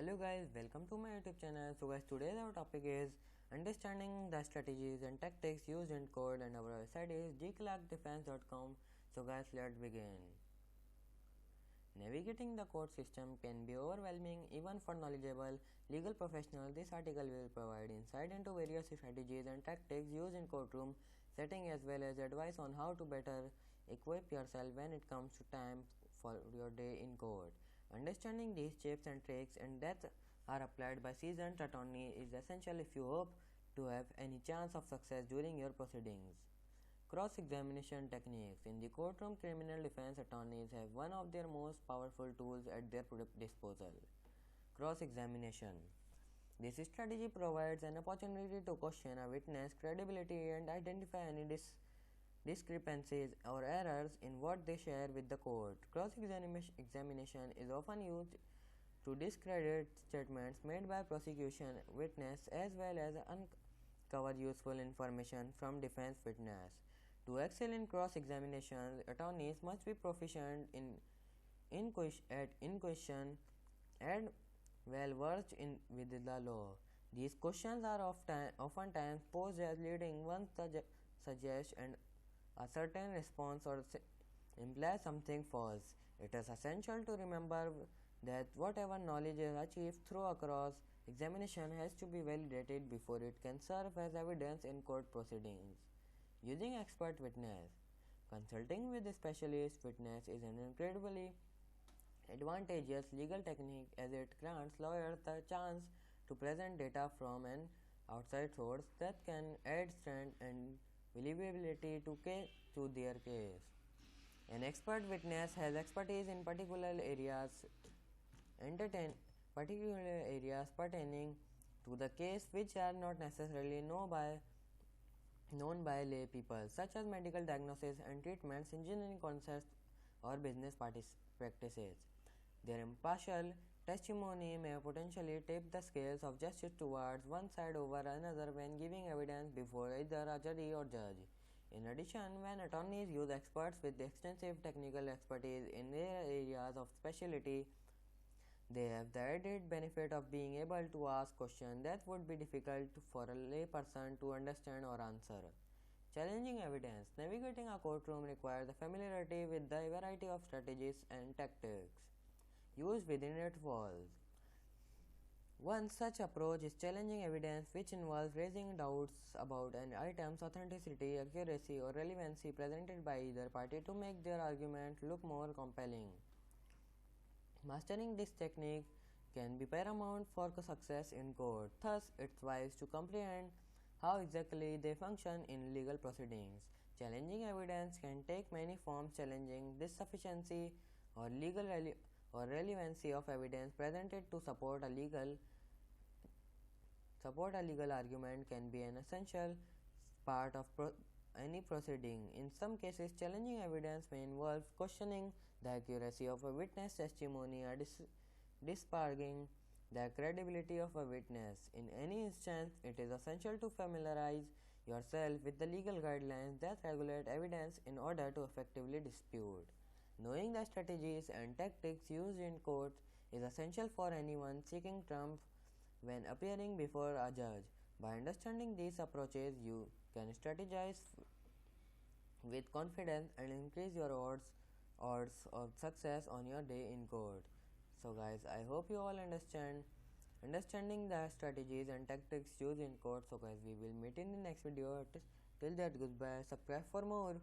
Hello guys, welcome to my YouTube channel. So guys, today our topic is understanding the strategies and tactics used in code, and our website is gclarkdefense.com. So guys, let's begin. Navigating the court system can be overwhelming even for knowledgeable legal professionals. This article will provide insight into various strategies and tactics used in courtroom setting, as well as advice on how to better equip yourself when it comes to time for your day in court. Understanding these tips and tricks and that are applied by seasoned attorneys is essential if you hope to have any chance of success during your proceedings. Cross-examination techniques. In the courtroom, criminal defense attorneys have one of their most powerful tools at their disposal: cross-examination. This strategy provides an opportunity to question a witness' credibility and identify any discrepancies or errors in what they share with the court. Cross-examination is often used to discredit statements made by prosecution witness as well as uncover useful information from defense witness. To excel in cross-examination, attorneys must be proficient in question and well versed with the law. These questions are oftentimes posed as leading ones suggest and a certain response or implies something false. It is essential to remember that whatever knowledge is achieved through a cross examination has to be validated before it can serve as evidence in court proceedings. Using expert witness. Consulting with a specialist witness is an incredibly advantageous legal technique as it grants lawyers the chance to present data from an outside source that can add strength and believability to their case. An expert witness has expertise in particular areas pertaining to the case which are not necessarily known by lay people, such as medical diagnosis and treatments, engineering concepts, or business practices. Their impartial testimony may potentially tip the scales of justice towards one side over another when giving evidence before either a jury or judge. In addition, when attorneys use experts with extensive technical expertise in their areas of specialty, they have the added benefit of being able to ask questions that would be difficult for a layperson to understand or answer. Challenging evidence. Navigating a courtroom requires a familiarity with the variety of strategies and tactics used within its walls. One such approach is challenging evidence, which involves raising doubts about an item's authenticity, accuracy, or relevancy presented by either party to make their argument look more compelling. Mastering this technique can be paramount for success in court. Thus, it's wise to comprehend how exactly they function in legal proceedings. Challenging evidence can take many forms. Challenging the sufficiency or relevancy of evidence presented to support a legal argument can be an essential part of any proceeding. In some cases, challenging evidence may involve questioning the accuracy of a witness testimony or disparaging the credibility of a witness. In any instance, it is essential to familiarize yourself with the legal guidelines that regulate evidence in order to effectively dispute. Knowing the strategies and tactics used in court is essential for anyone seeking triumph when appearing before a judge. By understanding these approaches, you can strategize with confidence and increase your odds of success on your day in court. So guys, I hope you all understanding the strategies and tactics used in court. So guys, we will meet in the next video. Till that, goodbye. Subscribe for more.